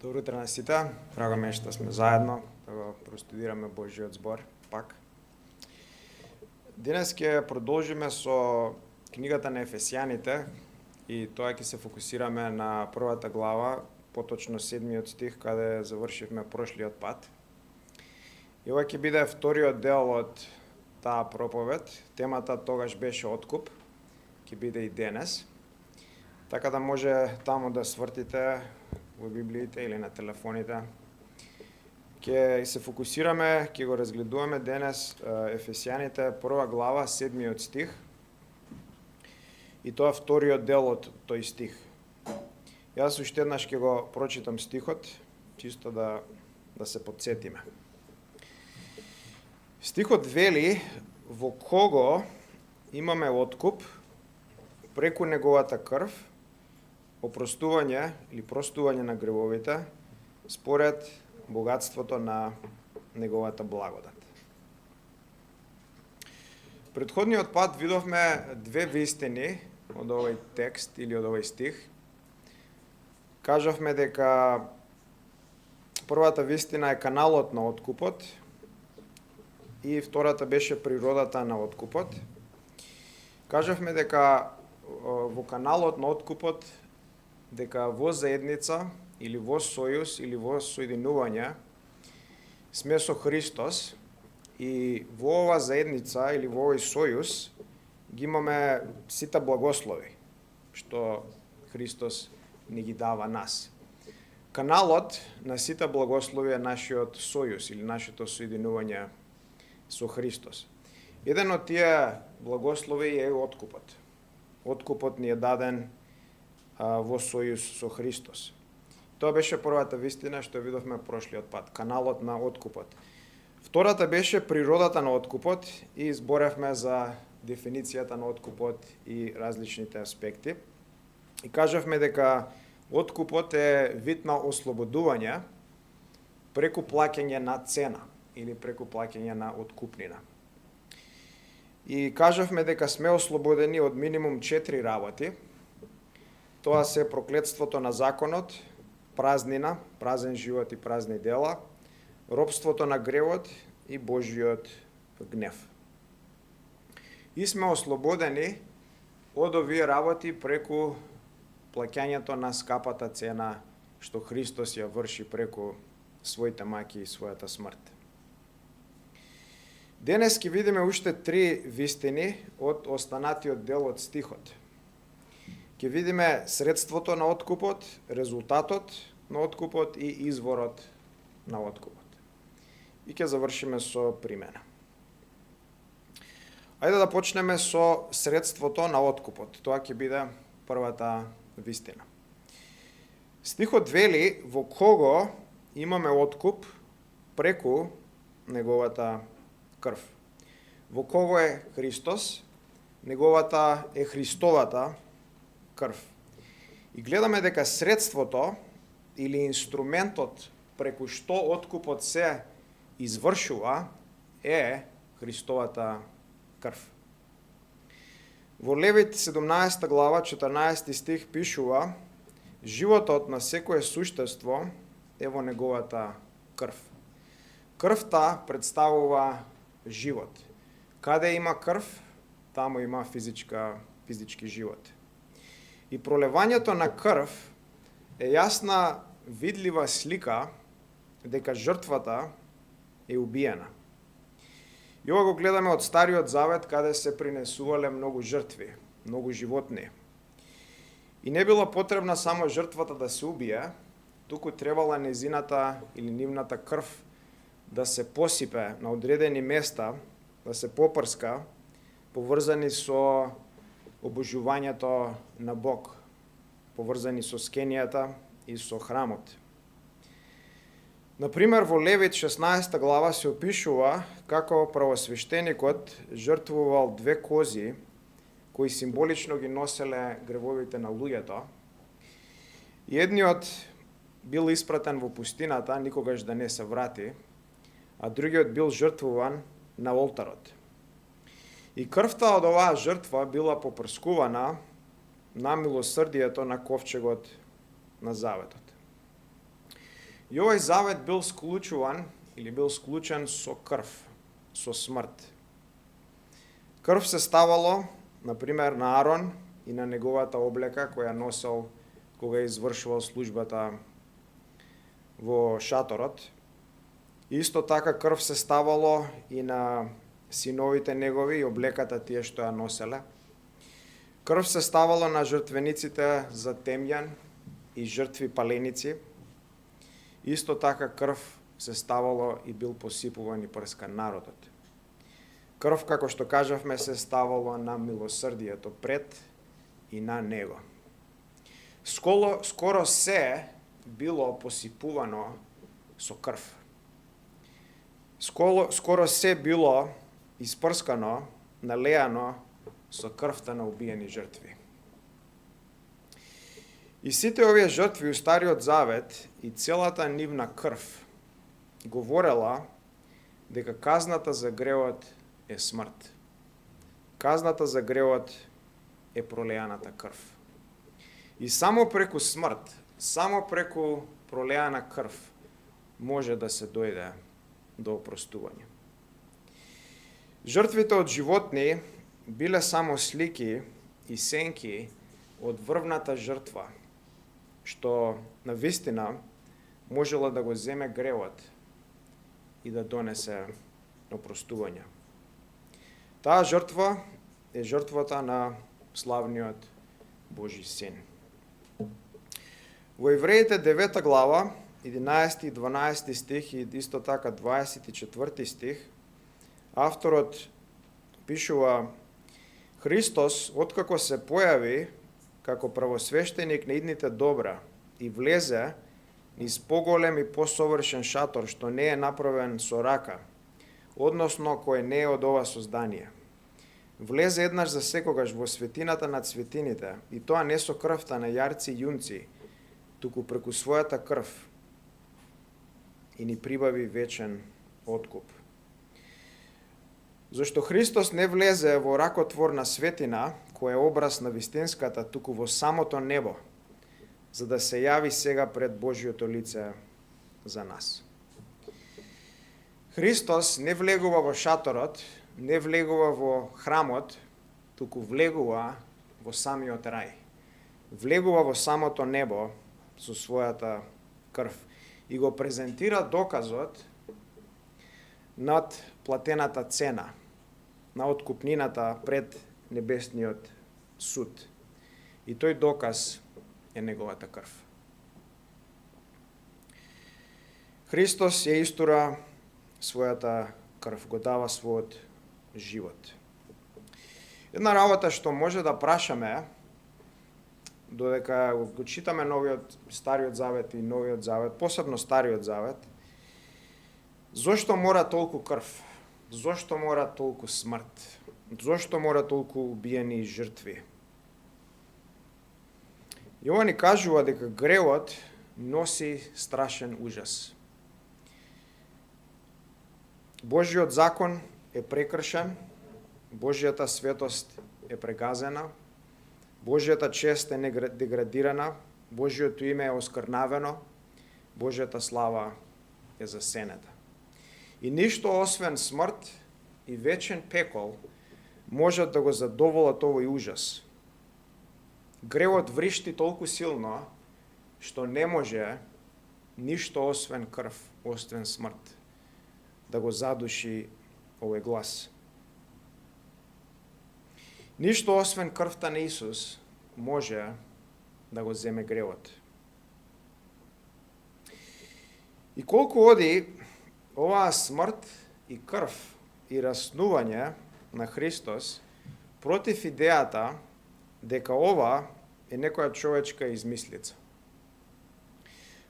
Добро утро на сите. Драго ми е што сме заедно да го простудираме Божиот збор пак. Денес ќе продолжиме со книгата на Ефесијаните и тоа ќе се фокусираме на првата глава, поточно 7-миот стих каде завршивме прошлиот пат. И ова ќе биде вториот дел од таа проповед. Темата тогаш беше откуп, ќе биде и денес. Така да може таму да свртите во Библиите или на телефоните. Ќе се фокусираме, ќе го разгледуваме денес Ефесијаните, прва глава, 7-миот стих. И тоа вториот дел од тој стих. Јас уште еднаш ќе го прочитам стихот, чисто да се потсетиме. Стихот вели: во кого имаме откуп преку неговата крв, опростување или простување на гревовите според богатството на неговата благодат. Предходниот пат видовме две вистини од овој текст или од овој стих. Кажавме дека првата вистина е каналот на откупот и втората беше природата на откупот. Кажавме дека во каналот на откупот дека во заедница или во сојуз или во соединување сме со Христос и во ова заедница или во овој сојуз ги имаме сите благослови што Христос ни ги дава нас. Каналот на сите благослови е нашиот сојуз или нашето соединување со Христос. Еден од тие благослови е откупот. Откупот ни е даден во сојуз со Христос. Тоа беше првата вистина што видовме прошлиот пат, каналот на откупот. Втората беше природата на откупот и зборевме за дефиницијата на откупот и различните аспекти. И кажавме дека откупот е вид на ослободување преку плаќање на цена или преку плаќање на откупнина. И кажавме дека сме ослободени од минимум 4 работи. Тоа се проклетството на законот, празнина, празен живот и празни дела, робството на гревот и Божиот гнев. И сме ослободени од овие работи преку плаќањето на скапата цена што Христос ја врши преку своите маки и својата смрт. Денес ќе видиме уште 3 вистини од останатиот дел од стихот. Ќе видиме средството на откупот, резултатот на откупот и изворот на откупот. И ќе завршиме со примена. Ајде да почнеме со средството на откупот. Тоа ќе биде првата вистина. Стихот вели во кого имаме откуп преку неговата крв. Во кого е Христос, неговата е Христовата крв. И гледаме дека средството или инструментот преку што откупот се извршува е Христовата крв. Во Левит 17 глава 14 стих пишува: животот на секое суштество е во неговата крв. Крвта представува живот. Каде има крв, таму има физички живот. И пролевањето на крв е јасна, видлива слика дека жртвата е убиена. И ова го гледаме од Стариот Завет, каде се принесувале многу жртви, многу животни. И не било потребна само жртвата да се убие, туку требала незината или нивната крв да се посипе на одредени места, да се попрска, поврзани со обожувањето на Бог, поврзани со скенијата и со храмот. Например, во Левит 16 глава се опишува како правосвештеникот жртвувал 2 кози, кои символично ги носеле гревовите на луѓето. И едниот бил испратен во пустината, никогаш да не се врати, а другиот бил жртвуван на олтарот. И крвта од оваа жртва била попрскувана на милосрдието на ковчегот на заветот. И овој завет бил склучуван или бил склучен со крв, со смрт. Крв се ставало, например, на Арон и на неговата облека која носел кога извршувал службата во шаторот. Исто така крв се ставало и на синовите негови и облеката тие што ја носеле. Крв се ставало на жртвениците за темјан и жртви паленици. Исто така крв се ставало и бил посипуван и прскан народот. Крв, како што кажавме, се ставало на милосрдието пред и на него. Скоро се било посипувано со крв. Скоро се било испрскано, налеано со крвта на убиени жртви. И сите овие жртви у Стариот Завет и целата нивна крв говорела дека казната за греот е смрт. Казната за греот е пролеаната крв. И само преку смрт, само преку пролеана крв може да се дојде до опростување. Жртвите од животни биле само слики и сенки од врвната жртва, што на вистина можела да го земе гревот и да донесе опростување. Таа жртва е жртвата на славниот Божи Син. Во Евреите 9 глава, 11 и 12 стих и исто така 24 стих, авторот пишува: Христос, откако се појави како правосвещеник на идните добра и влезе низ поголем и посовршен шатор што не е направен со рака, односно кој не е од ова создание. Влезе еднаш за секогаш во светината над светините, и тоа не со крвта на јарци и јунци, туку преку својата крв, и ни прибави вечен откуп. Зашто Христос не влезе во ракотворна светина, која е образ на вистинската, туку во самото небо, за да се јави сега пред Божиото лице за нас. Христос не влегува во шаторот, не влегува во храмот, туку влегува во самиот рај. Влегува во самото небо со својата крв и го презентира доказот над платената цена, на откупнината пред небесниот суд. И тој доказ е неговата крв. Христос ја истура својата крв, го дава својот живот. Една работа што може да прашаме, додека го читаме новиот Стариот Завет и Новиот Завет, посебно Стариот Завет, зошто мора толку крв? Зошто мора толку смрт? Зошто мора толку убиени жртви? И ова ни кажува дека гревот носи страшен ужас. Божиот закон е прекршен, Божијата светост е прегазена, Божијата чест е деградирана, Божиото име е оскрнавено, Божијата слава е засенета. И ништо освен смрт и вечен пекол можат да го задоволат овој ужас. Гревот вришти толку силно, што не може ништо освен крв, освен смрт, да го задуши овој глас. Ништо освен крвта на Исус може да го земе гревот. И колку оди оваа смрт и крв и раснување на Христос против идејата дека ова е некоја човечка измислица.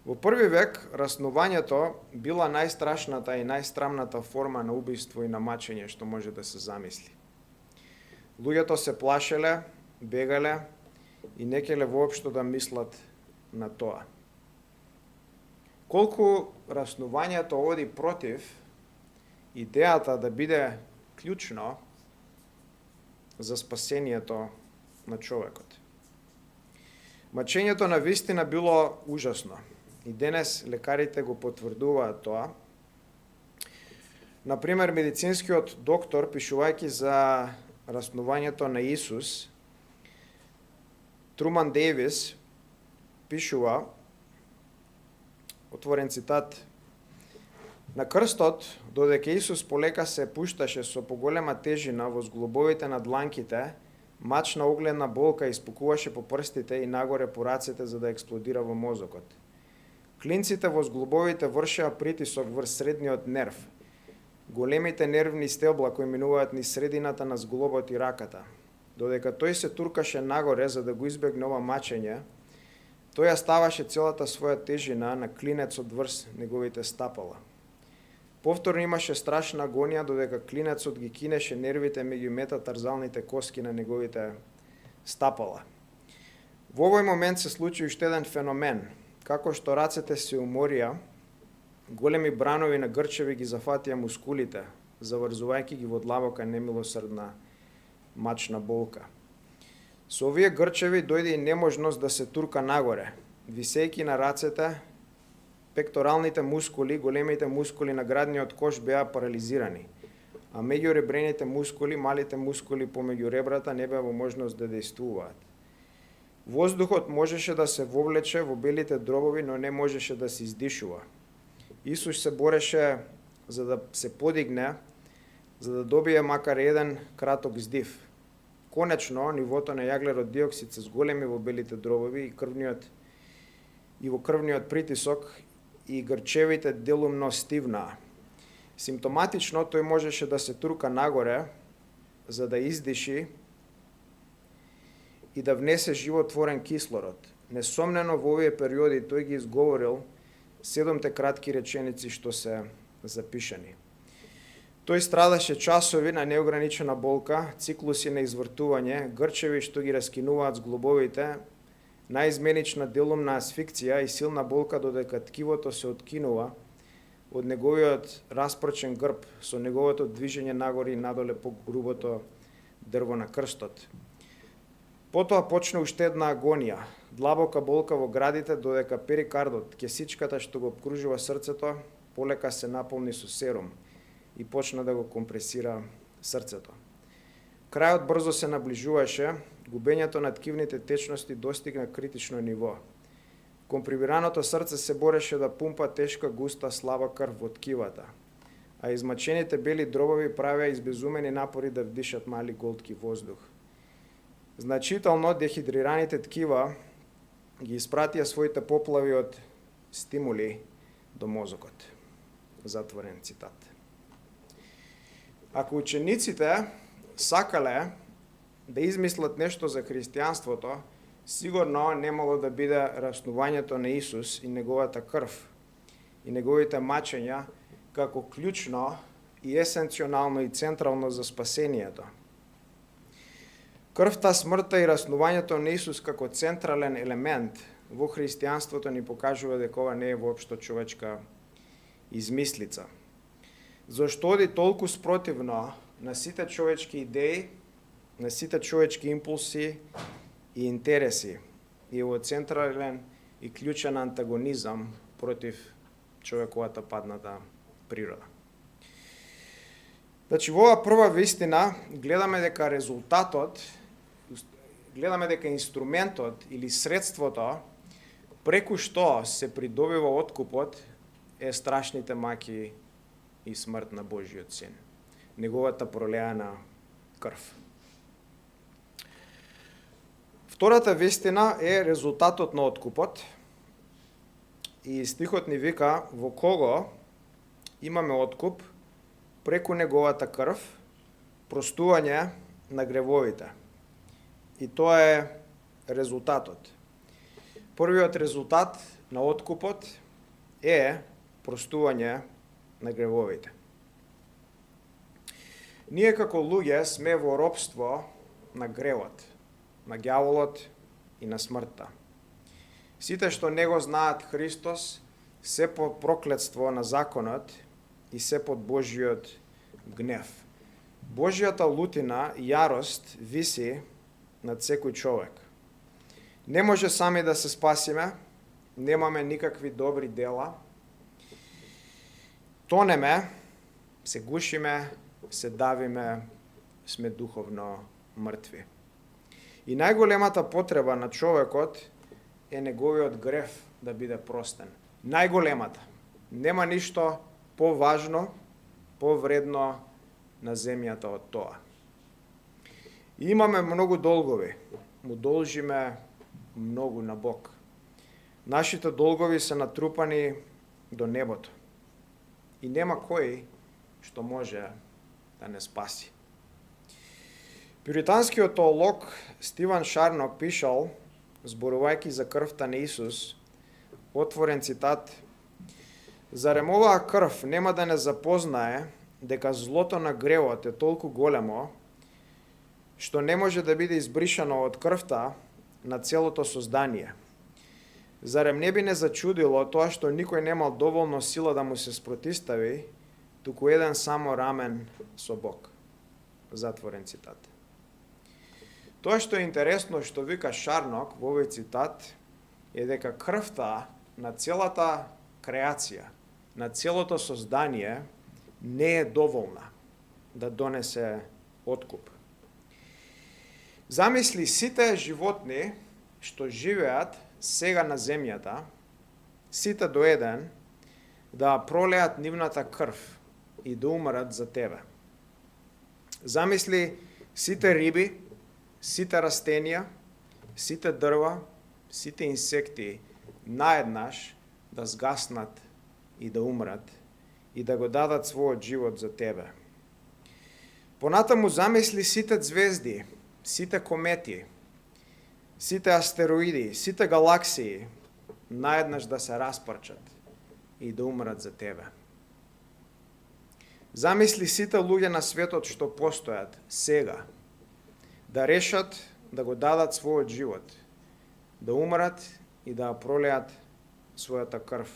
Во први век раснувањето била најстрашната и најстрамната форма на убиство и на мачење што може да се замисли. Луѓето се плашеле, бегале и не келе воопшто да мислат на тоа. Колку раснувањето оди против идејата да биде клучно за спасението на човекот. Мачењето на вистина било ужасно И денес лекарите го потврдуваат тоа. Например, медицинскиот доктор, пишувајќи за раснувањето на Исус, Труман Дейвис, пишува, отворен цитат: на крстот, додека Исус полека се пушташе со поголема тежина во зглобовите на дланките, мачна огледна болка испукуваше по прстите и нагоре по рацете за да експлодира во мозокот. Клинците во зглобовите вршеа притисок врз средниот нерв, големите нервни стебла кои минуваат низ средината на зглобот и раката. Додека тој се туркаше нагоре за да го избегне ова мачење, тој ја ставаше целата своја тежина на клинецот врз неговите стапала. Повторно имаше страшна агонија додека клинецот ги кинеше нервите меѓу метатарзалните коски на неговите стапала. Во овој момент се случи уште еден феномен. Како што рацете се уморија, големи бранови на грчеви ги зафатија мускулите, заврзувајќи ги во длабока немилосрдна мачна болка. Со овие грчеви дојде и неможност да се турка нагоре, висејќи на рацете. Пекторалните мускули, големите мускули на градниот кош беа парализирани, а меѓу ребрените мускули, малите мускули помеѓу ребрата не беа во можност да дејствуваат. Воздухот можеше да се вовлече во белите дробови, но не можеше да се издишува. Исус се бореше за да се подигне, за да добие макар еден краток здив. Конечно, нивото на јаглерод диоксид се зголеми во белите дробови и во крвниот притисок и грчевите делумно стивнаа. Симптоматично тој можеше да се турка нагоре за да издиши и да внесе животворен кислород. Несомнено во овие периоди тој ги изговорил 7 кратки реченици што се запишани. Тој страдаше часови на неограничена болка, циклуси на извртување, грчеви што ги раскинуваат зглобовите, наизменична делумна асфикција и силна болка додека ткивото се откинува од неговиот распрчен грб со неговото движење нагоре и надоле по грубото дрво на крстот. Потоа почна уште една агонија, длабока болка во градите додека перикардот, кесичката што го обкружува срцето, полека се наполни со серум и почна да го компресира срцето. Крајот брзо се наближуваше, губењето на ткивните течности достигна критично ниво. Компримираното срце се бореше да пумпа тешка, густа, слаба крв во ткивата, а измачените бели дробови правеа избезумени напори да вдишат мали голтки воздух. Значително дехидрираните ткива ги испратија своите поплави од стимули до мозокот. Затворен цитат. Ако учениците сакале да измислат нешто за христијанството, сигурно немало да биде раснувањето на Исус и неговата крв и неговите мачења како клучно и есенционално и централно за спасението. Крвта, смртта и раснувањето на Исус како централен елемент во христијанството ни покажува дека ова не е воопшто човечка измислица. Зошто оди толку спротивно на сите човечки идеи, на сите човечки импулси и интереси и во централен и клучен антагонизам против човековата падната природа. Значи, во оваа прва вистина гледаме дека инструментот или средството преку што се придобива откупот е страшните маки и смрт на Божиот Син, неговата пролеана крв. Втората вистина е резултатот на откупот и стихот ни вика во кого имаме откуп преку неговата крв, простување на гревовите. И тоа е резултатот. Првиот резултат на откупот е простување на гревовите. Ние како луѓе сме во робство на гревот, на ѓаволот и на смртта. Сите што не го знаат Христос се под проклетство на законот и се под Божиот гнев. Божијата лутина и јарост виси над секој човек. Не може сами да се спасиме, немаме никакви добри дела, тонеме, се гушиме, се давиме, сме духовно мртви. И најголемата потреба на човекот е неговиот греф да биде простен. Најголемата. Нема ништо поважно, повредно на земјата од тоа. И имаме многу долгови. Му должиме многу на Бог. Нашите долгови се натрупани до небото. И нема кој што може да не спаси. Пуританскиот теолог Стивен Шарнок пишал, зборувајќи за крвта на Исус, отворен цитат: "Зарем оваа крв нема да не запознае дека злото на гревот е толку големо, што не може да биде избришано од крвта на целото создание. Зарем не би не зачудило тоа што никој немал доволно сила да му се спротистави, туку еден само рамен со Бог." Затворен цитат. Тоа што е интересно што вика Шарнок во овој цитат е дека крвта на целата креација, на целото создание не е доволна да донесе откуп. Замисли сите животни што живеат сега на земјата, сите до еден, да пролеат нивната крв и да умрат за тебе. Замисли сите риби, сите растенија, сите дрва, сите инсекти наеднаш да згаснат и да умрат и да го дадат својот живот за тебе. Понатаму замисли сите звезди, сите комети, сите астероиди, сите галаксии наеднаш да се распарчат и да умрат за тебе. Замисли сите луѓе на светот што постојат сега, да решат да го дадат својот живот, да умрат и да пролеат својата крв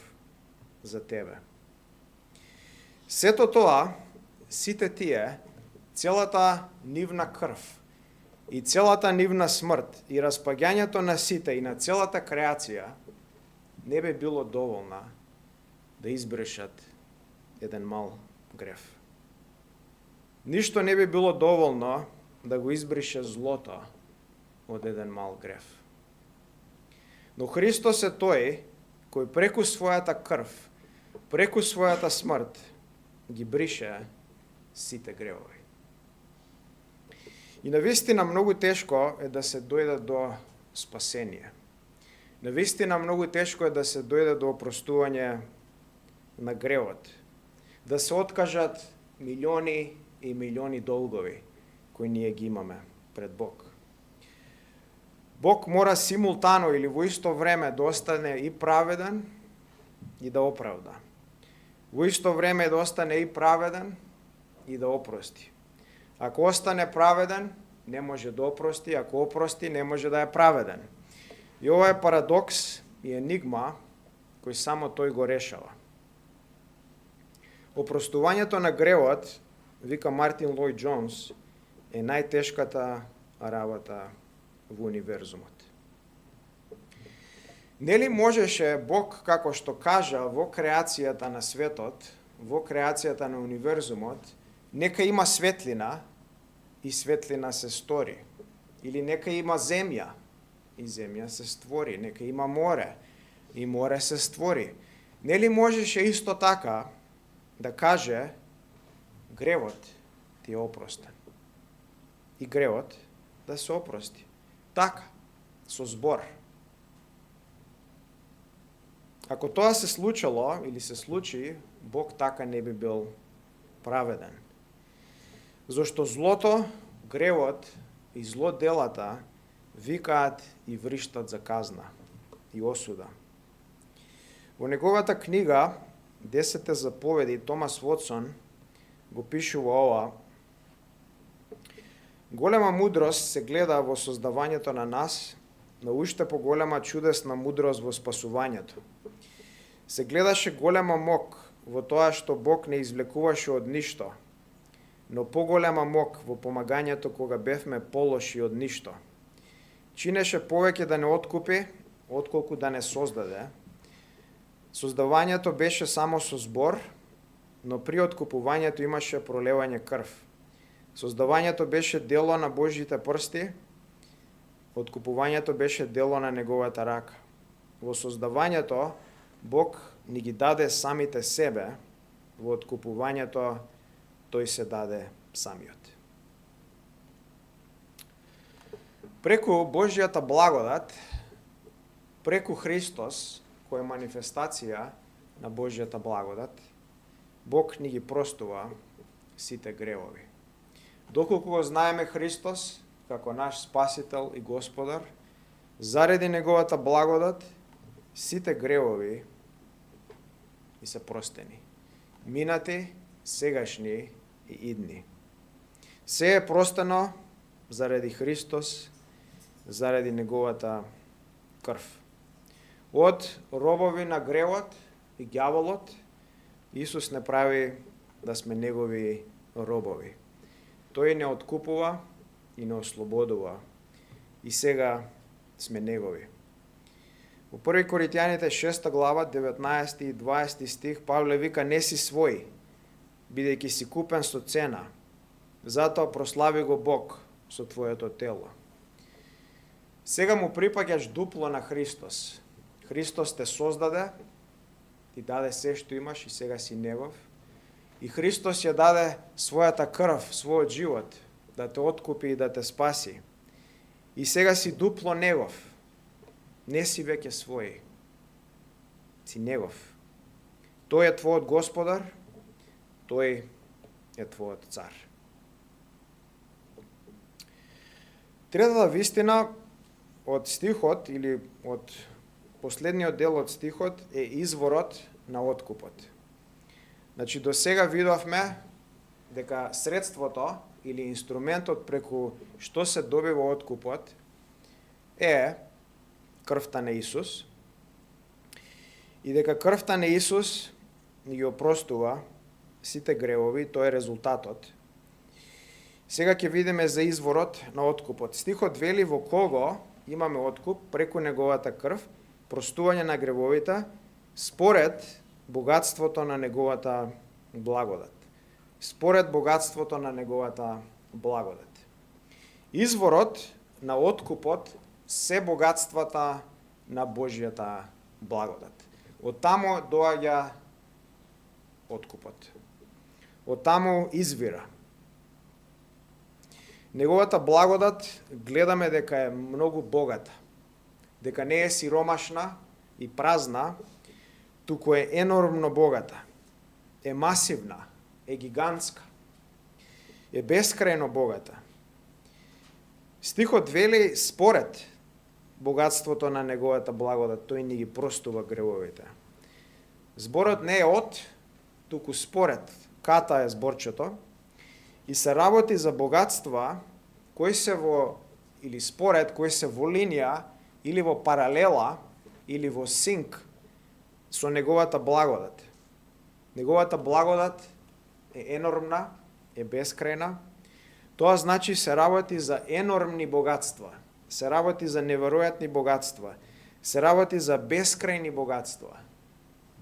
за тебе. Сето тоа, сите тие, целата нивна крв и целата нивна смрт и распаѓањето на сите и на целата креација не би било доволна да избрешат еден мал греф. Ништо не би било доволно да го избрише злото од еден мал греф. Но Христос е тој кој преку својата крв, преку својата смрт ги брише сите гревови. И навистина многу тешко е да се дојде до спасение. Навистина многу тешко е да се дојде до опростување на гревот. Да се откажат милиони и милиони долгови кои ние ги имаме пред Бог. Бог мора симултано или во исто време да остане и праведен и да оправда. Во исто време да остане и праведен и да опрости. Ако остане праведен, не може да опрости, ако опрости, не може да е праведен. И ова е парадокс и енигма кој само тој го решава. Опростувањето на гревот, вика Мартин Лојд Джонс, е најтешката работа во универзумот. Нели можеше Бог, како што кажа во креацијата на светот, во креацијата на универзумот, нека има светлина и светлина се стори. Или нека има земја и земја се створи. Нека има море и море се створи. Нели можеше исто така да каже гревот ти е опростен. И гревот да се опрости. Така, со збор. Ако тоа се случило или се случи, Бог така не би бил праведен. Зошто злото, гревот и злоделата викаат и вриштат за казна и осуда. Во неговата книга 10 заповеди Томас Вотсон го пишува ова: голема мудрост се гледа во создавањето на нас, но уште поголема чудесна мудрост во спасувањето. Се гледаше голема мок во тоа што Бог не извлекуваше од ништо, но поголема мок во помагањето кога бевме полоши од ништо. Чинеше повеќе да не откупи, отколку да не создаде, Создавањето беше само со збор, но при откупувањето имаше пролевање крв. Создавањето беше дело на Божјите прсти, откупувањето беше дело на неговата рака. Во создавањето Бог ни ги даде самите себе, во откупувањето тој се даде самиот. Преку Божјата благодат, преку Христос, кој е манифестација на Божјата благодат, Бог ни ги простува сите гревови. Доколку го знаеме Христос како наш Спасител и Господар, заради неговата благодат, сите гревови и се простени. Минати, сегашни и идни. Се е простено заради Христос, заради неговата крв. Од робови на гревот и ѓаволот, Исус не прави да сме негови робови. Тој не откупува и не ослободува. И сега сме негови. Во 1 Коринтијаните 6 глава, 19 и 20 стих, Павле вика: не си свој, бидејќи си купен со цена, затоа прослави го Бог со твоето тело. Сега му припаѓаш дупло на Христос. Христос те создаде, ти даде се што имаш и сега си негов. И Христос ја даде својата крв, својот живот, да те откупи и да те спаси. И сега си дупло негов. Не си веќе свој. Си негов. Тој е твојот Господар, тој е твојот цар. Третата вистина од стихот или од последниот дел од стихот е изворот на откупот. Значи, до сега видовме дека средството или инструментот преку што се добива откупот е крвта на Исус и дека крвта на Исус ни ги опростува сите гревови, тоа е резултатот. Сега ќе видиме за изворот на откупот. Стихот вели во кого имаме откуп преку неговата крв, простување на гревовите, според богатството на неговата благодат. Според богатството на неговата благодат. Изворот на откупот се богатствата на Божјата благодат. Од таму доаѓа откупот. Од таму извира. Неговата благодат гледаме дека е многу богата, дека не е сиромашна и празна, туку е енормно богата, е масивна, е гигантска, е бескрајно богата. Стихот вели според богатството на неговата благодат, тој ни ги простува гревовите. Зборот не е од, туку според, ката е зборчето, и се работи за богатства кои се во, или според, кои се во линија, или во паралела, или во синк со неговата благодат. Неговата благодат е енормна, е бескрајна. Тоа значи се работи за енормни богатства, се работи за неверојатни богатства, се работи за бескрајни богатства.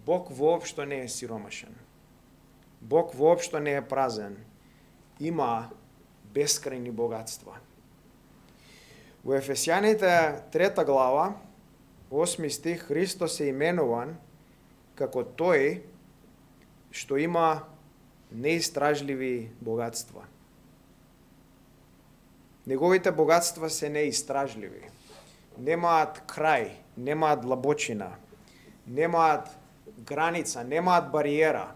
Бог воопшто не е сиромашен. Бог воопшто не е празен. Има бескрајни богатства. Во Ефесјаните 3 глава, 8 стих, Христос е именуван како тој што има неистражливи богатства. Неговите богатства се неистражливи. Немаат крај, немаат длабочина, немаат граница, немаат бариера.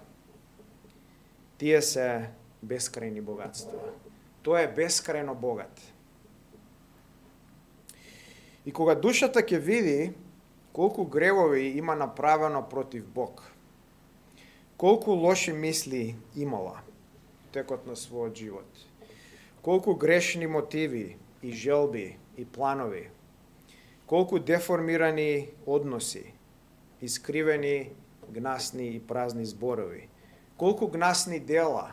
Тие се бескрајни богатства. Тој е бескрајно богат. И кога душата ќе види колку гревови има направено против Бог, колку лоши мисли имала текот на својот живот, колку грешни мотиви и желби и планови, колку деформирани односи, искривени, гнасни и празни зборови, колку гнасни дела.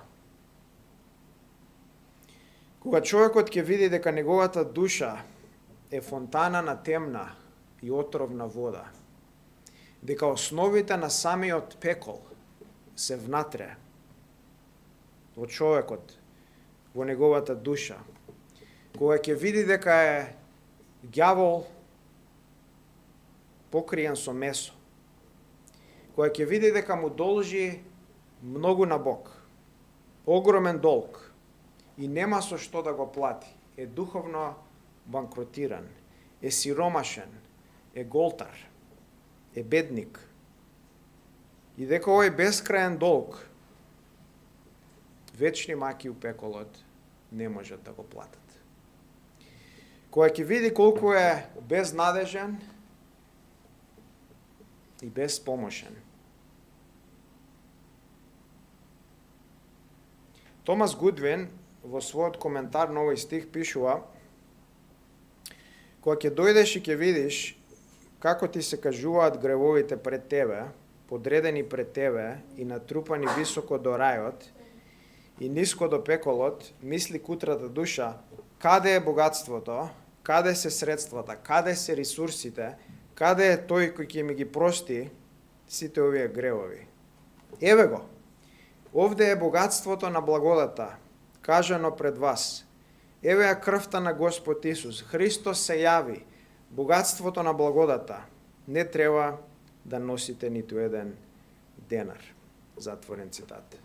Кога човекот ќе види дека неговата душа е фонтана на темна и отровна вода, дека основите на самиот пекол се внатре, во човекот, во неговата душа. Кога ќе види дека е ѓавол покриен со месо, кога ќе види дека му должи многу на Бог, огромен долг, и нема со што да го плати, е духовно банкротиран, е сиромашен, е голтар, е бедник, и дека овој бескраен долг, вечни маки у пеколот, не можат да го платат. Кога ќе види колку е безнадежен и безпомошен. Томас Гудвин во својот коментар на овој стих пишува: кога ќе дојдеш и ќе видиш како ти се кажуваат гревовите пред тебе, подредени пред тебе и натрупани високо до рајот и ниско до пеколот, мисли кутрата душа, каде е богатството, каде се средствата, каде се ресурсите, каде е тој кој ќе ми ги прости сите овие гревови. Еве го, овде е богатството на благодата, кажано пред вас. Еве е крвта на Господ Исус. Христос се јави, богатството на благодата. Не треба да носите ниту еден денар. Затворен цитат.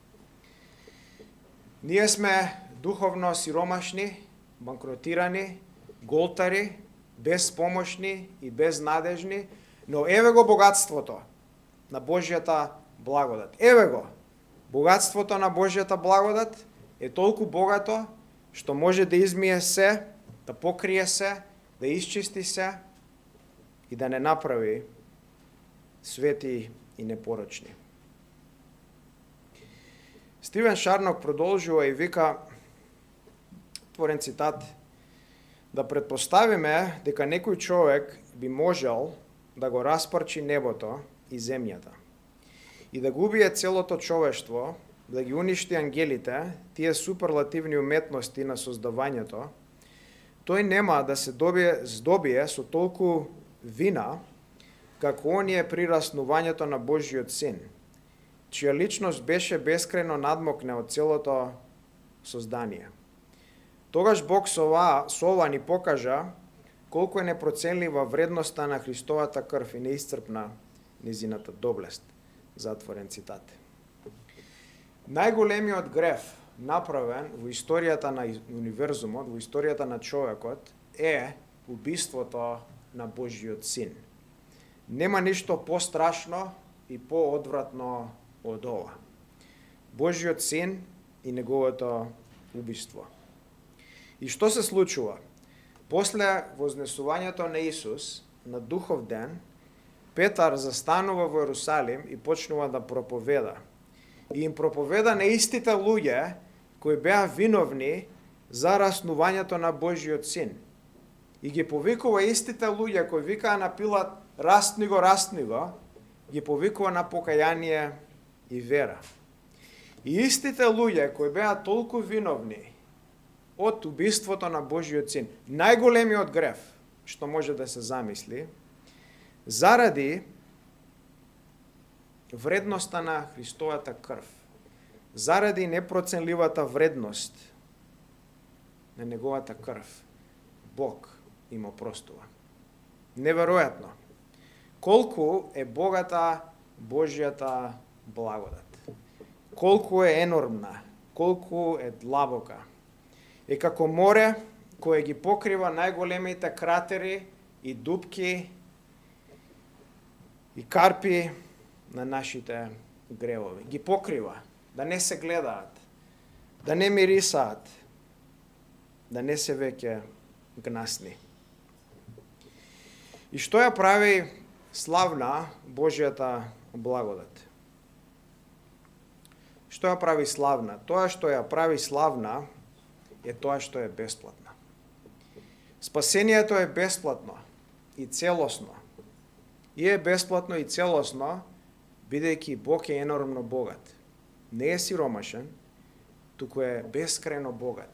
Ние сме духовно сиромашни, банкротирани, голтари, безпомошни и безнадежни, но еве го богатството на Божјата благодат. Еве го, богатството на Божјата благодат е толку богато, што може да измие се, да покрие се, да исчисти се и да не направи свети и непорочни. Стивен Шарнок продолжува и вика, отворен цитат, да предпоставиме дека некој човек би можел да го распарчи небото и земјата и да го убие целото човештво, да ги уништи ангелите, тие суперлативни уметности на создавањето, тој нема да се здобие со толку вина, како оние при раснувањето на Божиот син, чија личност беше бескрајно надмокна од целото создание. Тогаш Бог со ова ни покажа колку е непроценлива вредноста на Христовата крв и неисцрпна низината доблест. Затворен цитат. Најголемиот греф направен во историјата на универзумот, во историјата на човекот, е убиството на Божиот син. Нема ништо пострашно и поодвратно од ова. Божиот син и неговото убиство. И што се случува? После вознесувањето на Исус на Духов ден, Петар застанува во Ерусалим и почнува да проповеда. И им проповеда на истите луѓе кои беа виновни за раснувањето на Божиот син. И ги повикува истите луѓе кои викаа на Пилат: растни го, ги повикува на покаяние и вера. И истите луѓе кои беа толку виновни од убиството на Божиот син, најголемиот греф што може да се замисли, заради вредноста на Христовата крв, заради непроценливата вредност на неговата крв, Бог им опростува. Неверојатно. Колку е богата Божјата благодат. Колку е енормна, колку е длабока. Е како море кое ги покрива најголемите кратери и дупки и карпи на нашите гревови. Ги покрива, да не се гледаат, да не мирисаат, да не се веќе гнасни. И што ја прави славна Божјата благодат? Што ја прави славна? Тоа што ја прави славна е тоа што е бесплатна. Спасението е бесплатно и целосно. И е бесплатно и целосно, бидејќи Бог е енормно богат. Не е сиромашен, туку е бескрајно богат.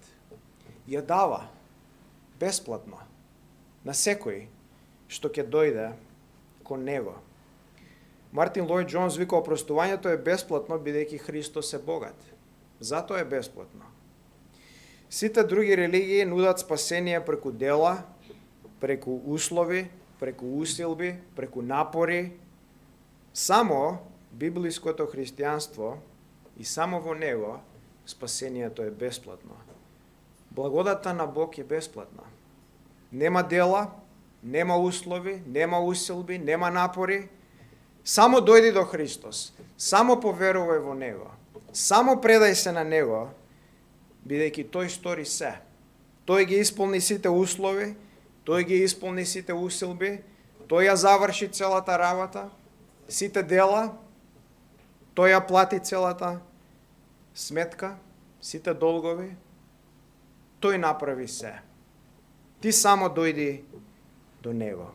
Ја дава бесплатно на секој што ќе дојде кон него. Мартин Лојд Џонс вика опростувањето е бесплатно бидејќи Христос е богат. Затоа е бесплатно. Сите други религии нудат спасение преку дела, преку услови, преку усилби, преку напори. Само библиското христијанство и само во него спасението е бесплатно. Благодата на Бог е бесплатна. Нема дела, нема услови, нема усилби, нема напори. Само дојди до Христос, само поверувај во Него, само предај се на Него, бидејќи Тој стори се. Тој ги исполни сите услови, Тој ги исполни сите усилби, Тој ја заврши целата работа, сите дела, Тој ја плати целата сметка, сите долгови, Тој направи се. Ти само дојди до Него.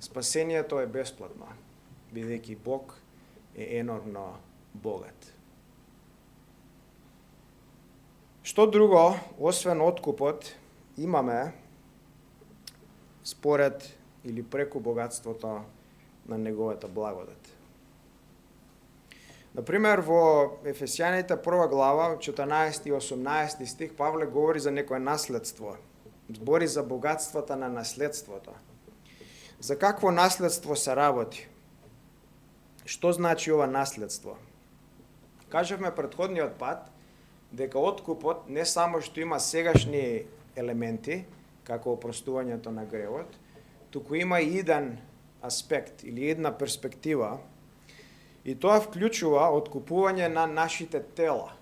Спасението е бесплатно, бидејќи Бог е енормно богат. Што друго, освен откупот, имаме според или преку богатството на Неговата благодат? Например, во Ефесјаните 1 глава, 14 и 18 стих, Павле говори за некое наследство. Збори за богатствата на наследството. За какво наследство се работи? Што значи ова наследство? Кажавме претходниот пат дека откупот не само што има сегашни елементи, како опростувањето на гревот, туку има и еден аспект или една перспектива, и тоа вклучува откупување на нашите тела,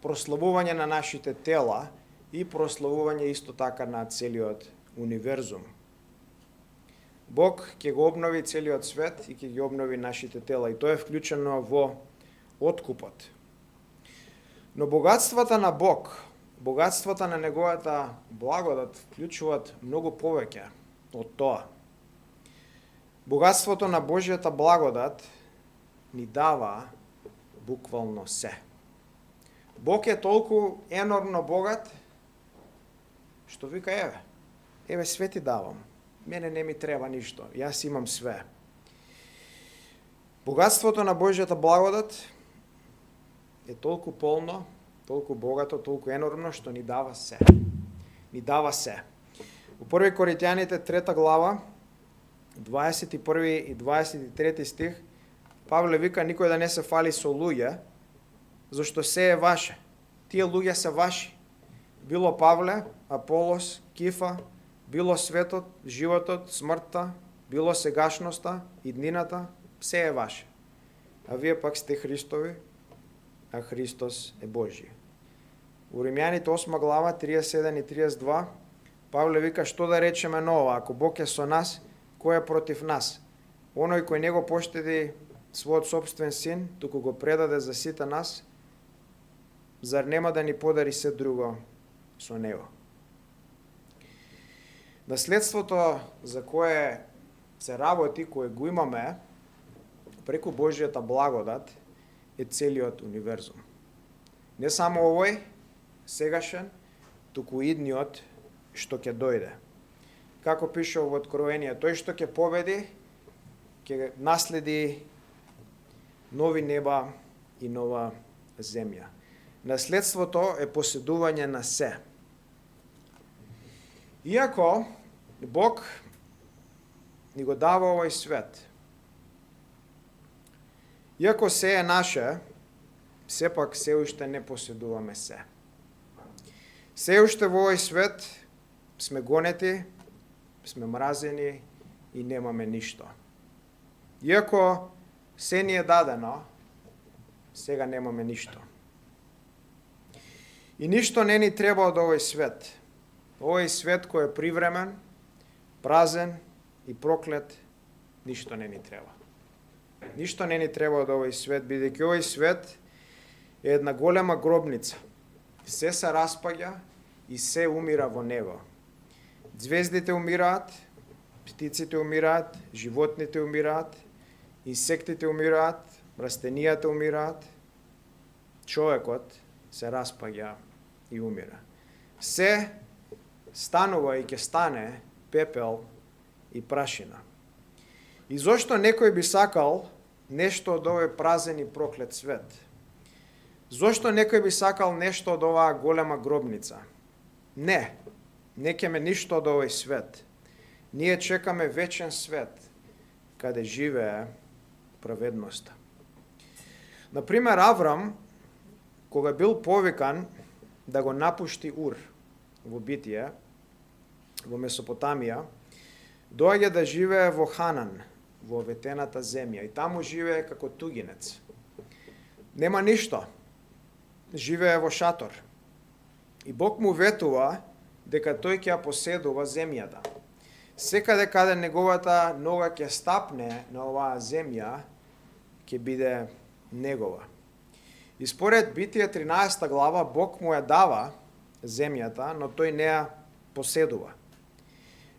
прославување на нашите тела и прославување исто така на целиот универзум. Бог ќе го обнови целиот свет и ќе ги обнови нашите тела, и тоа е вклучено во откупот. Но богатствата на Бог, богатствата на Неговата благодат вклучуваат многу повеќе од тоа. Богатството на Божјата благодат ни дава буквално се. Бог е толку енормно богат, што вика, еве све ти давам. Мене не ми треба ништо, јас имам све. Богатството на Божјата благодат е толку полно, толку богато, толку енормно, што ни дава се. Ни дава се. Во 1 Коринтијаните 3 глава, 21 и 23 стих, Павле вика, никој да не се фали со луѓе, зашто се е ваше. Тие луѓе се ваши. Било Павле, Аполос, Кифа, било светот, животот, смртта, било сегашноста, иднината, се е ваше. А вие пак сте Христови, а Христос е Божи. У Римјаните 8 глава, 37 и 32, Павле вика, што да речеме ново, ако Бог е со нас, кој е против нас? Оној кој не го поштеди својот собствен син, туку го предаде за сите нас, зар нема да ни подари се друго со него? Наследството за кое се работи, кое го имаме преку Божјата благодат, е целиот универзум. Не само овој сегашен, туку идниот што ќе дојде. Како пише во Откровение, тој што ќе победи, ќе наследи нови неба и нова земја. Наследството е поседување на се. Иако Бог ни го дава овој свет, иако се е наше, сепак се уште не поседуваме се. Се уште во овој свет сме гонети, сме мразени и немаме ништо. Иако се ни е дадено, сега немаме ништо. И ништо не ни треба од овој свет. Овој свет кој е привремен, празен и проклет, ништо не ни треба. Ништо не ни треба од овој свет, бидејќи овој свет е една голема гробница. Се се распаѓа и се умира во него. Звездите умираат, птиците умираат, животните умираат, инсектите умираат, растенијата умираат, човекот се распаѓа и умира. Се станува и ќе стане пепел и прашина. И зошто некој би сакал нешто од овој празен и проклет свет? Зошто некој би сакал нешто од оваа голема гробница? Не ќеме ништо од овој свет. Ние чекаме вечен свет, каде живее праведноста. Например, Аврам, кога бил повикан да го напушти Ур во Битие, во Месопотамија, доаѓа да живее во Ханан, во ветената земја, и таму живее како тугинец. Нема ништо. Живее во шатор. И Бог му ветува дека тој ќе ја поседува земјата. Секаде каде неговата нога ќе стапне на оваа земја, ќе биде негова. И според Битие 13 глава, Бог му ја дава земјата, но тој не ја поседува.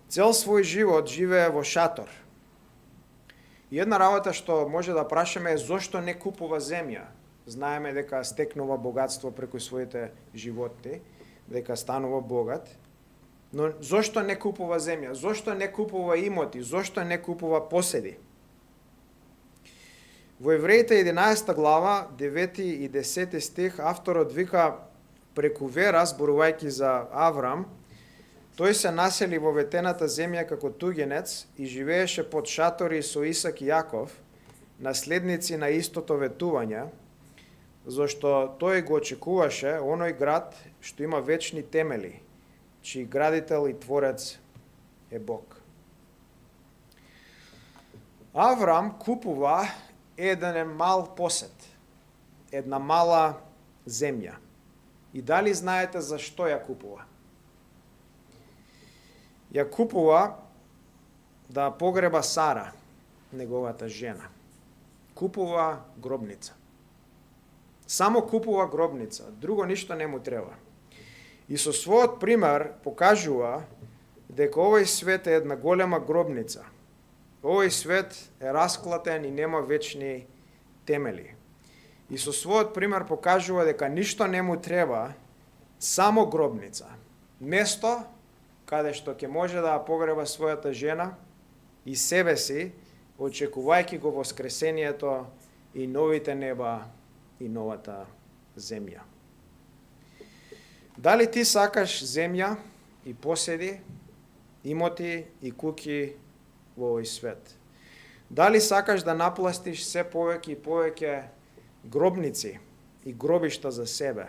Цел свој живот живее во шатор. И една работа што може да прашаме е зошто не купува земја. Знаеме дека стекнува богатство преку своите животни, дека станува богат. Но зошто не купува земја? Зошто не купува имоти? Зошто не купува поседи? Во Евреите 11 глава, 9 и 10 стих, авторот вика преку вера, зборувајќи за Аврам, тој се насели во ветената земја како тугенец и живееше под шатори со Исак и Јаков, наследници на истото ветување, зашто тој го очекуваше оној град што има вечни темели, чиј градител и творец е Бог. Аврам купува еден мал посет, една мала земја. И дали знаете зашто ја купува? Ја купува да погреба Сара, неговата жена. Купува гробница. Само купува гробница, друго ништо не му треба. И со својот пример покажува дека овој свет е една голема гробница. Овој свет е расклатен и нема вечни темели. И со својот пример покажува дека ништо не му треба, само гробница. Место каде што ќе може да погреба својата жена и себе си, очекувајќи го воскресението и новите неба и новата земја. Дали ти сакаш земја и поседи, имоти и куќи во овој свет? Дали сакаш да напластиш се повеќе и повеќе гробници и гробишта за себе?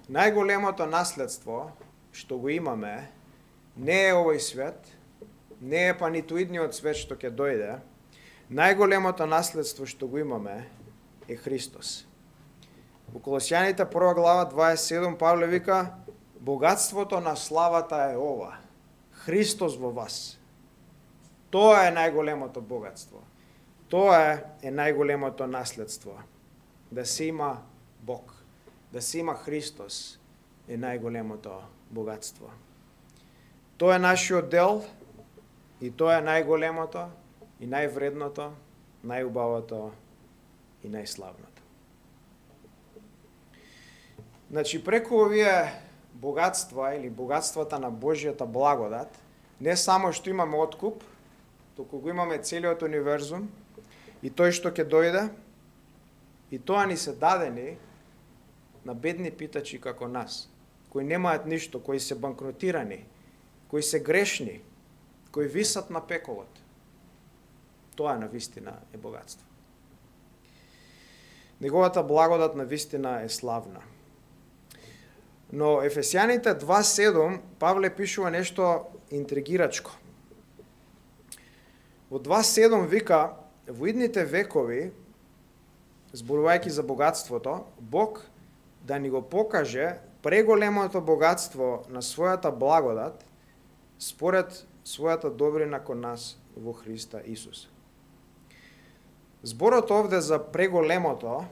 Најголемото наследство што го имаме не е овој свет, не е па ниту идниот свет што ќе дојде. Најголемото наследство што го имаме е Христос. Во Колосјаните 1 глава 27 Павле вика: богатството на славата е ова, Христос во вас. Тоа е најголемото богатство. Тоа е најголемото наследство. Да се има Бог, да се има Христос е најголемото богатство. Тоа е нашиот дел и тоа е најголемото и највредното, најубавото и најславното. Значи, преку овие богатства или богатствата на Божјата благодат, не само што имаме откуп, туку го имаме целиот универзум и тој што ќе дојде, и тоа ни се дадени на бедни питачи како нас, кои немаат ништо, кои се банкротирани, кои се грешни, кои висат на пеколот. Тоа на вистина е богатство. Неговата благодат на вистина е славна. Но Ефесјаните 2.7 Павле пишува нешто интригирачко. Во 2.7 вика: во идните векови, зборувајќи за богатството, Бог да ни го покаже преголемото богатство на својата благодат според својата добрина кон нас во Христа Исуса. Зборот овде за преголемото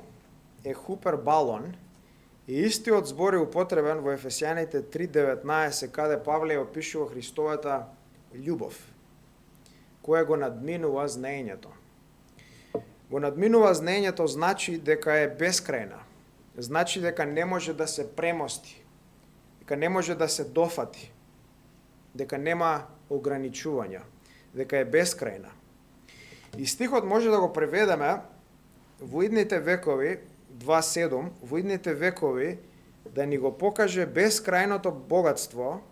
е хупербалон и истиот збор е употребен во Ефесјаните 3.19, каде Павле опишува Христовата љубов, која го надминува знаењето. Го надминува знаењето значи дека е бескрајна, значи дека не може да се премости, дека не може да се дофати. дека нема ограничувања, дека е бескрајна. И стихот може да го преведеме во идните векови, 2:7, во идните векови да ни го покаже бескрајното богатство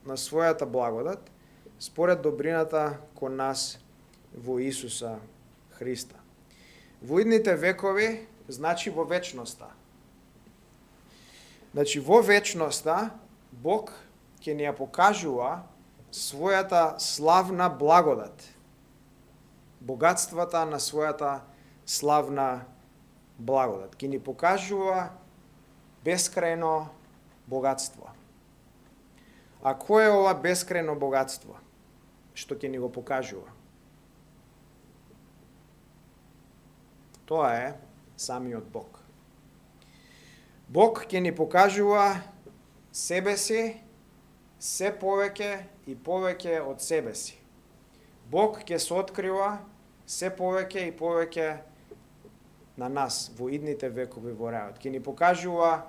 на својата благодат, според добрината кон нас во Исуса Христа. Во идните векови, значи во вечноста. Значи во вечноста Бог ќе ни ја покажува својата славна благодат, богатствата на својата славна благодат. Ќе ни покажува бескрајно богатство. А кој е ова бескрајно богатство што ќе ни го покажува? Тоа е самиот Бог. Бог ќе ни покажува себе си се повеќе и повеќе од себе си. Бог ќе се открива се повеќе и повеќе на нас во идните векови во рајот. Ќе ни покажува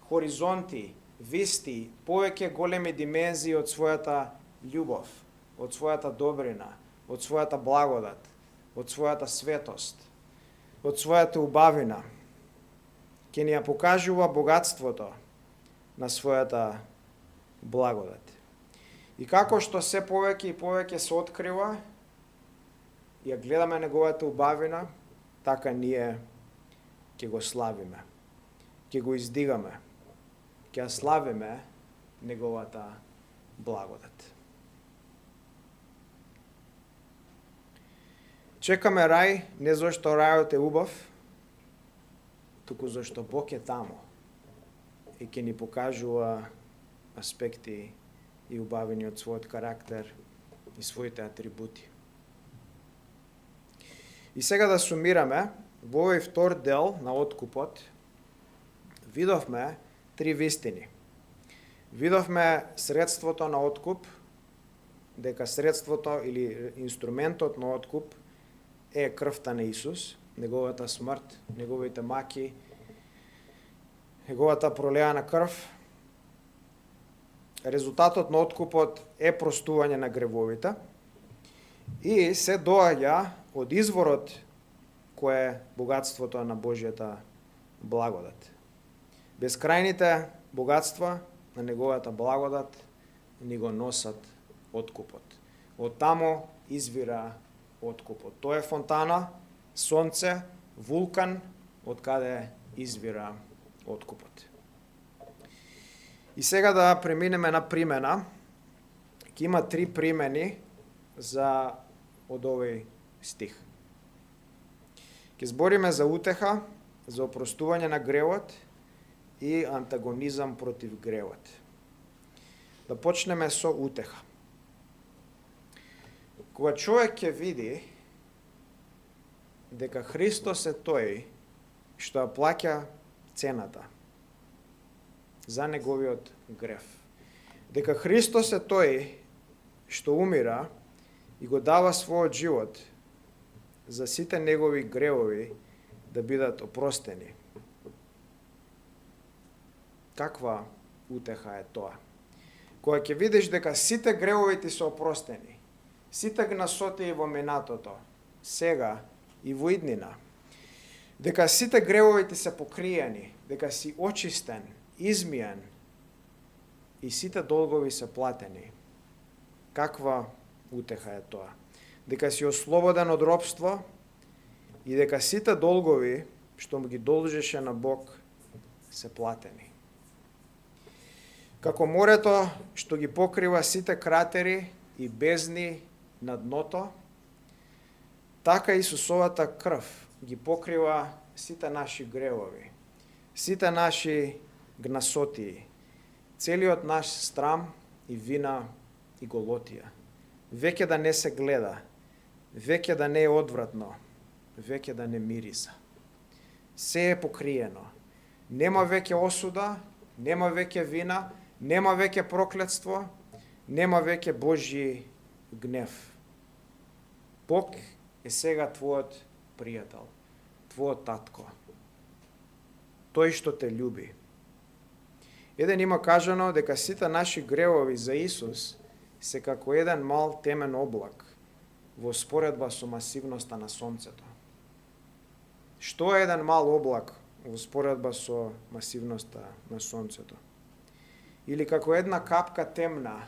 хоризонти, висти, повеќе големи димензии од својата љубов, од својата добрина, од својата благодат, од својата светост, од својата убавина. Ќе ни ја покажува богатството на својата благодат. И како што се повеќе и повеќе се открива, ја гледаме неговата убавина, така ние ќе го славиме, ќе го издигаме, ќе ја славиме неговата благодат. Чекаме рај не зашто рајот е убав, туку зашто Бог е таму и ќе ни покажува аспекти и убавини од својот карактер и своите атрибути. И сега да сумираме, во овој втор дел на откупот видовме три вистини. Видовме средството на откуп, дека средството или инструментот на откуп е крвта на Исус, неговата смрт, неговите маки, неговата пролеана крв. Резултатот на откупот е простување на гревовите и се доаѓа од изворот кој е богатството на Божјата благодат. Бескрајните богатства на неговата благодат ни го носат откупот. Од таму извира откупот. Тоа е фонтана, сонце, вулкан, од каде извира откупот. И сега да преминеме на примена. Ќе има три примени за од овој стих. Ќе збориме за утеха, за опростување на гревот и антагонизам против гревот. Да почнеме со утеха. Кога човек ќе види дека Христос е тој што ја плаќа цената за неговиот грев, дека Христос е тој што умира и го дава својот живот за сите негови гревови да бидат опростени. Каква утеха е тоа? Кога ќе видиш дека сите гревови ти се опростени, сите гнасоти во минатото, сега и во иднина, дека сите гревови ти се покриени, дека си очистен, измиен и сите долгови се платени. Каква утеха е тоа? Дека си ослободен од робство и дека сите долгови што му ги должеше на Бог се платени. Како морето што ги покрива сите кратери и бездни на дното, така Исусовата крв ги покрива сите наши гревови, сите наши гнасотии, целиот наш срам и вина и голотија. Веќе да не се гледа, веќе да не е одвратно, веќе да не мириса. Се е покриено. Нема веќе осуда, нема веќе вина, нема веќе проклетство, нема веќе Божји гнев. Бог е сега твојот пријател, твојот татко. Тој што те љуби. Еден има кажано дека сите наши гревови за Исус се како еден мал темен облак во споредба со масивноста на сонцето. Што е еден мал облак во споредба со масивноста на сонцето? Или како една капка темна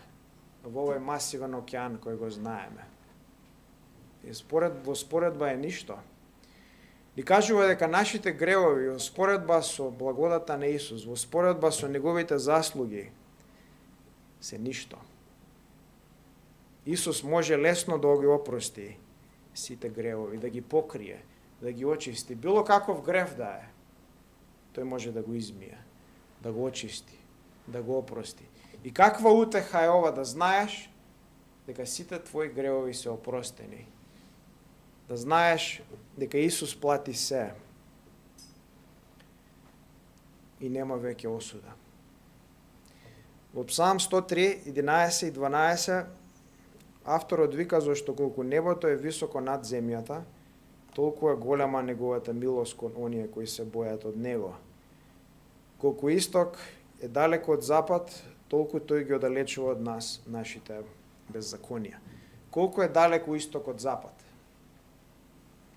во овој масивен океан кој го знаеме. Во споредба е ништо. Ни кажува дека нашите гревови во споредба со благодата на Исус, во споредба со неговите заслуги, се ништо. Исус може лесно да ги опрости сите гревови, да ги покрие, да ги очисти. Било каков грев да е, тој може да го измие, да го очисти, да го опрости. И каква утеха е ова да знаеш дека сите твои гревови се опростени. Да знаеш дека Исус плати се и нема веќе осуда. Во Псалм 103, 11 и 12 авторот вика зашто колку небото е високо над земјата, толку е голема неговата милост кон оние кои се бојат од него. Колку исток е далеко од запад, толку тој ги оддалечува од нас нашите беззаконија. Колку е далеко исток од запад?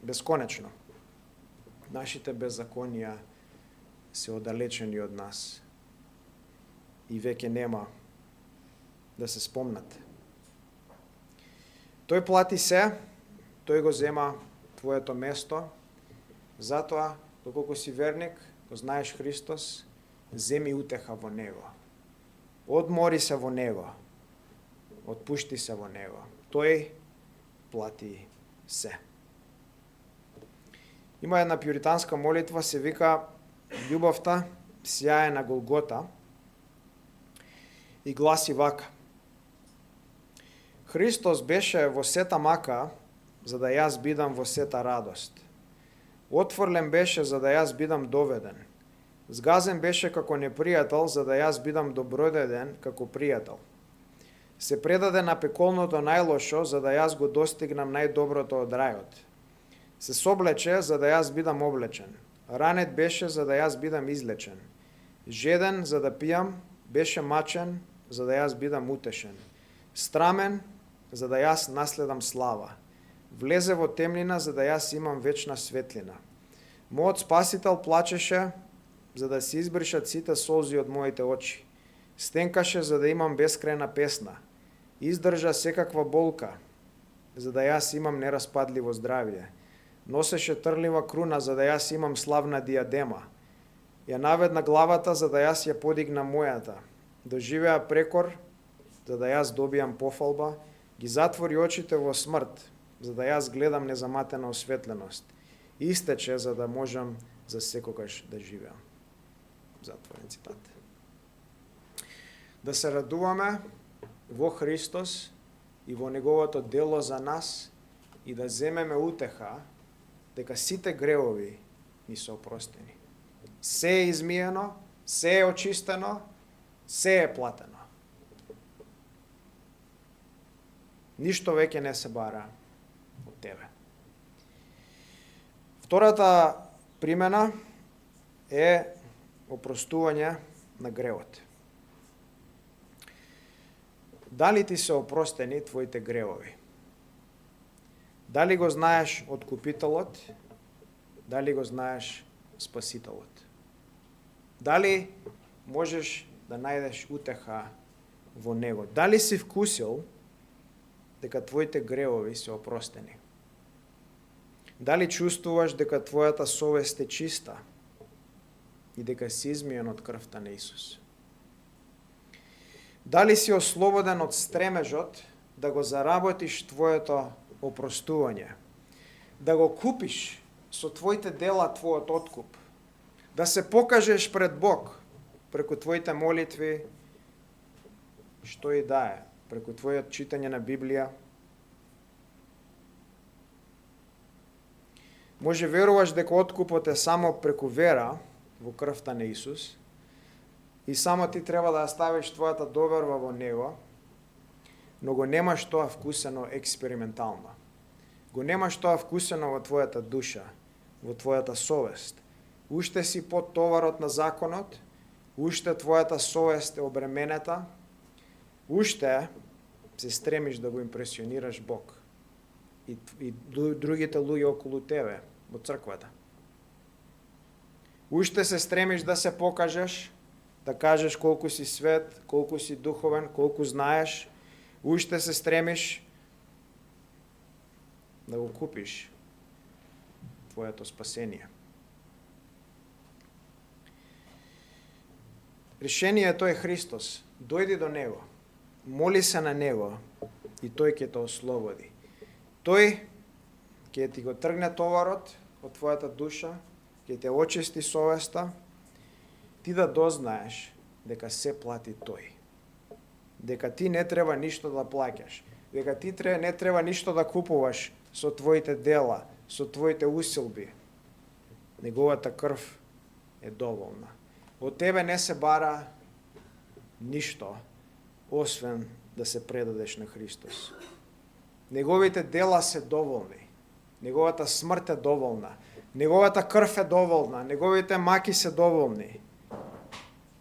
Бесконечно. Нашите беззаконија се оддалечени од нас и веќе нема да се спомнат. Тој плати се, тој го зема твоето место, затоа, доколку си верник, го знаеш Христос, земи утеха во Него. Одмори се во Него. Отпушти се во Него. Тој плати се. Има една пјуританска молитва, се вика Љубовта сјае на Голгота и гласи вака. Христос беше во сета мака, за да јас бидам во сета радост. Отврлен беше, за да јас бидам доведен. Згазен беше како непријател, за да јас бидам добродеден како пријател. Се предаде на пеколното најлошо, за да јас го достигнам најдоброто од рајот. Се соблече, за да јас бидам облечен. Ранет беше, за да јас бидам излечен. Жеден, за да пијам, беше мачен, за да јас бидам утешен. Страмен, за да јас наследам слава. Влезе во темнина, за да јас имам вечна светлина. Мојот Спасител плачеше, за да се избришат сите солзи од моите очи. Стенкаше, за да имам бескрајна песна. Издржа секаква болка, за да јас имам нераспадливо здравје. Носеше трлива круна, за да јас имам славна диадема. Ја наведна главата, за да јас ја подигна мојата. Доживеа прекор, за да јас добијам пофалба. Ги затвори очите во смрт, за да јас гледам незаматена осветленост. Истече, за да можам за секогаш да живеам. Затворен цитат. Да се радуваме во Христос и во Неговото дело за нас и да земеме утеха дека сите гревови ни се опростени. Се е измиено, се е очистено, се е платено. Ништо веќе не се бара од тебе. Втората примена е опростување на гревот. Дали ти се опростени твоите гревови? Дали го знаеш откупителот? Дали го знаеш спасителот? Дали можеш да најдеш утеха во него? Дали си вкусил дека твоите гревови се опростени? Дали чувствуваш дека твојата совест е чиста и дека си измиен од крвта на Исус? Дали си ослободен од стремежот да го заработиш твоето опростување, да го купиш со твоите дела твојот откуп, да се покажеш пред Бог преку твоите молитви, што и да е, преку твојот читање на Библија? Може веруваш дека откупот е само преку вера во крвта на Исус и само ти треба да ставиш твојата доверба во Него, но го немаш тоа вкусено експериментално. Го немаш тоа вкусено во твојата душа, во твојата совест. Уште си под товарот на законот, уште твојата совест е обременета, уште се стремиш да го импресионираш Бог и другите луѓе околу тебе во црквата. Уште се стремиш да се покажеш, да кажеш колку си свет, колку си духовен, колку знаеш. Уште се стремиш да го купиш твоето спасение. Решението е Христос. Дојди до Него, моли се на Него и Тој ќе те ослободи. Тој ќе ти го тргне товарот од твојата душа, ќе те очисти совеста, ти да дознаеш дека се плати Тој. Дека ти не треба ништо да плаќаш, дека ти не треба ништо да купуваш со твоите дела, со твоите усилби. Неговата крв е доволна. Од тебе не се бара ништо, освен да се предадеш на Христос. Неговите дела се доволни. Неговата смрт е доволна. Неговата крв е доволна. Неговите маки се доволни.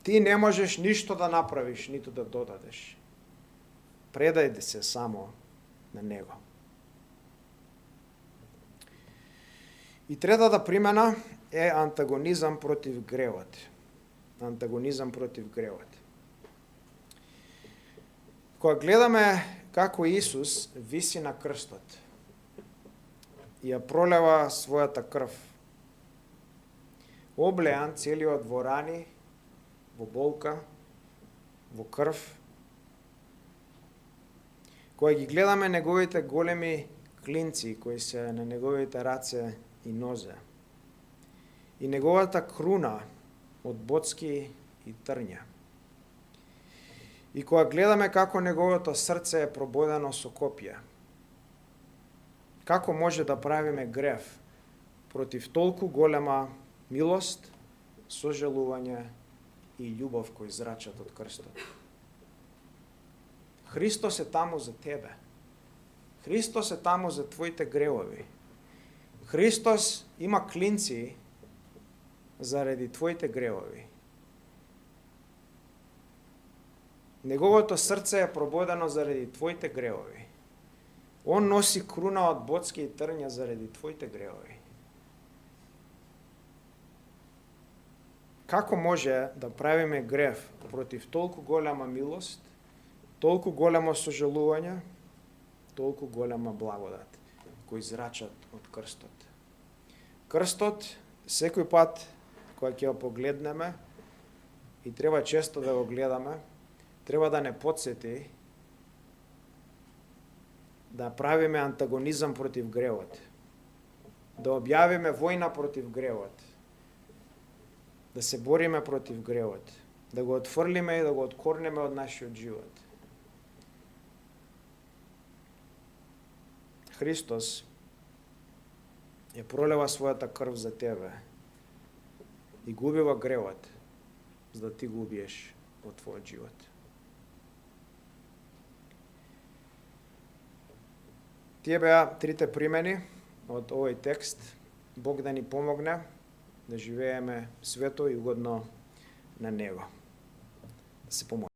Ти не можеш ништо да направиш, ниту да додадеш. Предај се само на Него. И третата примена е антагонизам против гревот. Антагонизам против гревот. Кога гледаме како Исус виси на крстот и ја пролева својата крв, облеан целиот во рани, во болка, во крв, кога ги гледаме неговите големи клинци кои се на неговите раце и нозе, и неговата круна од боцки и трња. И кога гледаме како неговото срце е прободено со копја, како може да правиме грев против толку голема милост, сожалување и љубов кој зрачат од крстот. Христос е таму за тебе. Христос е таму за твоите гревови. Христос има клинци заради твоите гревови. Неговото срце е прободено заради твоите гревови. Он носи круна од боцки и трња заради твоите гревови. Како може да правиме грев против толку голема милост, толку големо сожалување, толку голема благодат кои зрачат од крстот? Крстот секој пат кога ќе го погледнеме, и треба често да го гледаме, треба да не потсети да правиме антагонизам против гревот, да објавиме војна против гревот, да се бориме против гревот, да го отфрлиме и да го откорнеме од нашиот живот. Христос ја пролева својата крв за тебе и губива гревот, за да ти го убиеш од твојот живот. Тие беа трите примени од овој текст. Бог да ни помогне да живееме свето и угодно на Него. Да се помолиме.